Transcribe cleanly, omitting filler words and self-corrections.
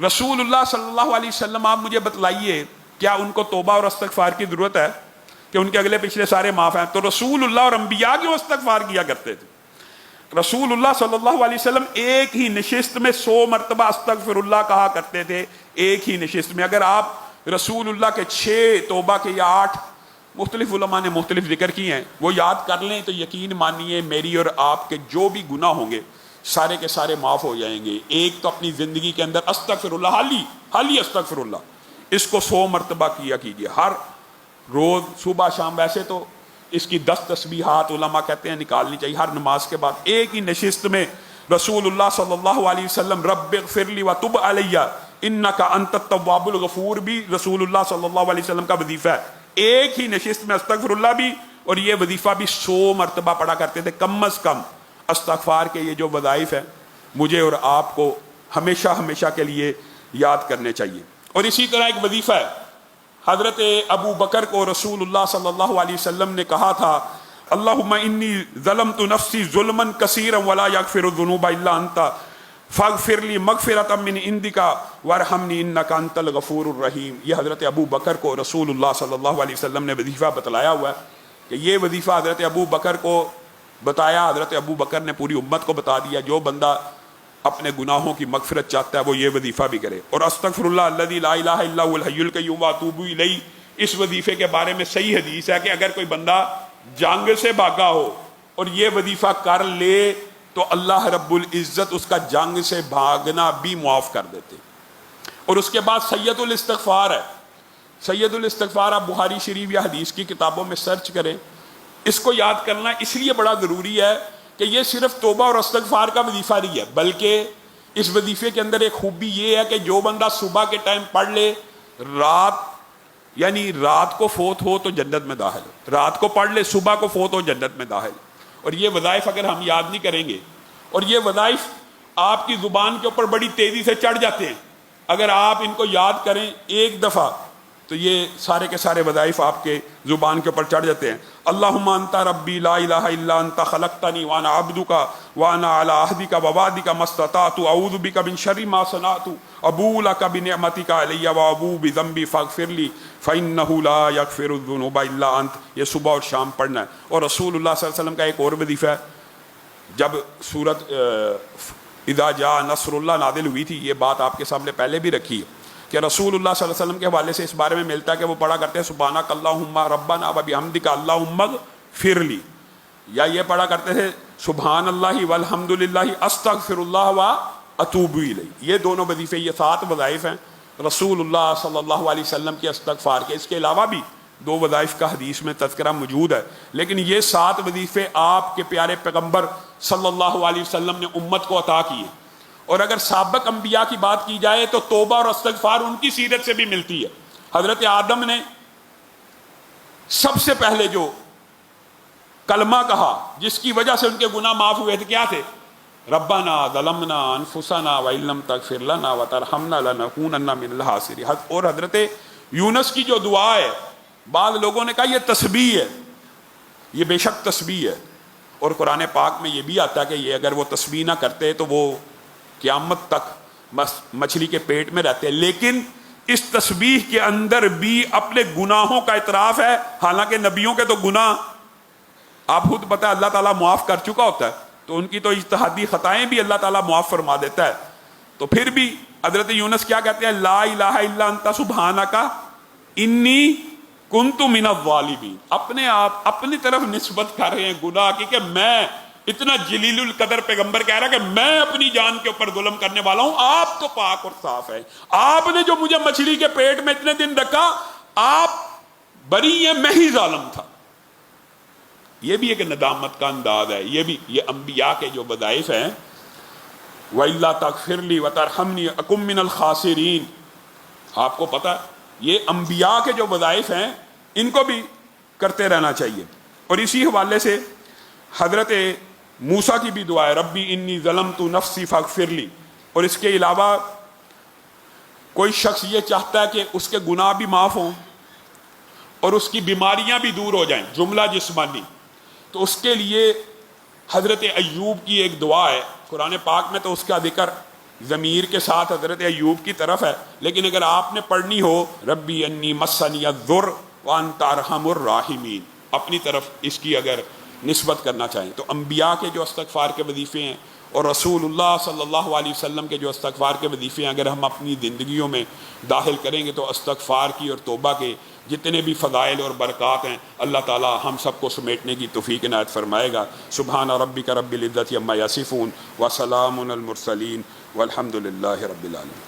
رسول اللہ صلی اللہ علیہ وسلم آپ مجھے بتلائیے کیا ان کو توبہ اور استغفار کی ضرورت ہے کہ ان کے اگلے پچھلے سارے معاف ہیں؟ تو رسول اللہ اور انبیاء کیوں استغفار کیا کرتے تھے؟ رسول اللہ صلی اللہ علیہ وسلم ایک ہی نشست میں 100 مرتبہ استغفر اللہ کہا کرتے تھے، ایک ہی نشست میں۔ اگر آپ رسول اللہ کے 6 توبہ کے یا 8 مختلف علماء نے مختلف ذکر کیے ہیں وہ یاد کر لیں تو یقین مانیے میری اور آپ کے جو بھی گناہ ہوں گے سارے کے سارے معاف ہو جائیں گے۔ ایک تو اپنی زندگی کے اندر استغفر اللہ، حالی استغفر اللہ، اس کو 100 مرتبہ کیا کیجئے ہر روز صبح شام۔ ویسے تو اس کی 10 تسبیحات علماء کہتے ہیں نکالنی چاہیے ہر نماز کے بعد۔ ایک ہی نشست میں رسول اللہ صلی اللہ علیہ وسلم رب اغفر لی وتب علی انک انت التواب الغفور بھی رسول اللہ صلی اللہ علیہ وسلم کا وظیفہ ہے۔ ایک ہی نشست میں استغفر اللہ بھی اور یہ وظیفہ بھی 100 مرتبہ پڑھا کرتے تھے۔ کم از کم استغفار کے یہ جو وظائف ہیں مجھے اور آپ کو ہمیشہ ہمیشہ کے لیے یاد کرنے چاہیے۔ اور اسی طرح ایک وظیفہ ہے، حضرت ابو بکر کو رسول اللہ صلی اللہ علیہ وسلم نے کہا تھا اللہم انی ظلمت نفسی ظلما کثیرا ولا یغفر الذنوب الا انت فاغفر لی مغفرۃ من عندک وارحمنی انک انت الغفور الرحیم۔ یہ حضرت ابو بکر کو رسول اللہ صلی اللہ علیہ وسلم نے وظیفہ بتلایا ہوا ہے کہ یہ وظیفہ حضرت ابو بکر کو بتایا، حضرت ابو بکر نے پوری امت کو بتا دیا جو بندہ اپنے گناہوں کی مغفرت چاہتا ہے وہ یہ وظیفہ بھی کرے۔ اور استغفر اللہ الذی لا الہ الا هو الحی القیوم واتوب الیہ، اس وظیفے کے بارے میں صحیح حدیث ہے کہ اگر کوئی بندہ جنگ سے بھاگا ہو اور یہ وظیفہ کر لے تو اللہ رب العزت اس کا جنگ سے بھاگنا بھی معاف کر دیتے۔ اور اس کے بعد سید الاستغفار ہے۔ سید الاستغفار آپ بخاری شریف یا حدیث کی کتابوں میں سرچ کریں۔ اس کو یاد کرنا اس لیے بڑا ضروری ہے کہ یہ صرف توبہ اور استغفار کا وظیفہ نہیں ہے، بلکہ اس وظیفے کے اندر ایک خوبی یہ ہے کہ جو بندہ صبح کے ٹائم پڑھ لے رات کو فوت ہو تو جنت میں داخل ہو، رات کو پڑھ لے صبح کو فوت ہو جنت میں داخل۔ اور یہ وظائف اگر ہم یاد نہیں کریں گے، اور یہ وظائف آپ کی زبان کے اوپر بڑی تیزی سے چڑھ جاتے ہیں، اگر آپ ان کو یاد کریں ایک دفعہ تو یہ سارے کے سارے وظائف آپ کے زبان کے اوپر چڑھ جاتے ہیں۔ اللہم انت ربی لا الہ الا انت خلقتنی وانا عبدک وانا علی عہدک ووعدک ما استطعت اعوذ بک من شر ما صنعت ابوء لک بنعمتک علی وابوء بذنبی فاغفر لی فانہ لا یغفر الذنوب الا انت۔ یہ صبح اور شام پڑھنا ہے۔ اور رسول اللہ صلی اللہ علیہ وسلم کا ایک اور وظیفہ ہے، جب سورت اذا جاء نصر اللہ نازل ہوئی تھی، یہ بات آپ کے سامنے پہلے بھی رکھی ہے کہ رسول اللہ صلی اللہ علیہ وسلم کے حوالے سے اس بارے میں ملتا ہے کہ وہ پڑھا کرتے ہیں سبحانک اللہم ربنا وبحمدک اللہم اغفر لی، یا یہ پڑھا کرتے تھے سبحان اللہ والحمد للہ استغفر اللہ واتوب الیہ۔ یہ دونوں وظیفے، یہ 7 وظائف ہیں رسول اللہ صلی اللہ علیہ وسلم کے استغفار کے۔ اس کے علاوہ بھی 2 وظائف کا حدیث میں تذکرہ موجود ہے، لیکن یہ 7 وظیفے آپ کے پیارے پیغمبر صلی اللہ علیہ وسلم نے امت کو عطا کیے۔ اور اگر سابق انبیاء کی بات کی جائے تو توبہ اور استغفار ان کی سیرت سے بھی ملتی ہے۔ حضرت آدم نے سب سے پہلے جو کلمہ کہا جس کی وجہ سے ان کے گناہ معاف ہوئے تھے کیا تھے؟ ربنا ظلمنا انفسنا وان لم تغفر لنا وترحمنا لنکونن من الخاسرین۔ اور حضرت یونس کی جو دعا ہے، بعض لوگوں نے کہا یہ تسبیح ہے، یہ بے شک تسبیح ہے، اور قرآن پاک میں یہ بھی آتا ہے کہ یہ اگر وہ تسبیح نہ کرتے تو وہ قیامت تک مچھلی کے پیٹ میں رہتے ہیں۔ لیکن اس تسبیح کے اندر بھی اپنے گناہوں کا اعتراف ہے، حالانکہ نبیوں کے تو گناہ آپ خود پتہ ہے اللہ تعالیٰ معاف کر چکا ہوتا ہے، تو ان کی تو اجتہادی خطائیں بھی اللہ تعالیٰ معاف فرما دیتا ہے۔ تو پھر بھی حضرت یونس کیا کہتے ہیں؟ لا الہ الا انت سبحانک انی کنت من الظالمین۔ اپنے آپ اپنی طرف نسبت کر رہے ہیں گناہ کی کہ میں اتنا جلیل القدر پیغمبر کہہ رہا کہ میں اپنی جان کے اوپر ظلم کرنے والا ہوں، آپ تو پاک اور صاف ہے، آپ نے جو مجھے مچھلی کے پیٹ میں اتنے دن رکھا آپ بری ہیں، میں ہی ظالم تھا۔ یہ بھی ایک ندامت کا انداز ہے۔ یہ بھی یہ انبیاء کے جو وظائف ہیں، وَإِلَّا تَغْفِرْ لِي وَتَرْحَمْنِي أَكُن مِّنَ الْخَاسِرِينَ، آپ کو پتہ یہ انبیاء کے جو وظائف ہیں ان کو بھی کرتے رہنا چاہیے۔ اور اسی حوالے سے حضرت موسیٰ کی بھی دعا ہے ربی انی ظلمت نفسی فاغفر لی۔ اور اس کے علاوہ کوئی شخص یہ چاہتا ہے کہ اس کے گناہ بھی معاف ہوں اور اس کی بیماریاں بھی دور ہو جائیں، جملہ جسمانی، تو اس کے لیے حضرت ایوب کی ایک دعا ہے، قرآن پاک میں تو اس کا ذکر ضمیر کے ساتھ حضرت ایوب کی طرف ہے، لیکن اگر آپ نے پڑھنی ہو ربی انی مسنی الضر وانت ارحم الراحمین، اپنی طرف اس کی اگر نسبت کرنا چاہیں تو انبیاء کے جو استغفار کے وظیفے ہیں اور رسول اللہ صلی اللہ علیہ وسلم کے جو استغفار کے وظیفے ہیں اگر ہم اپنی زندگیوں میں داخل کریں گے تو استغفار کی اور توبہ کے جتنے بھی فضائل اور برکات ہیں اللہ تعالی ہم سب کو سمیٹنے کی توفیق عنایت فرمائے گا۔ سبحان ربک رب العزت عما یصفون وسلام علی المرسلین والحمد للہ رب العالمین۔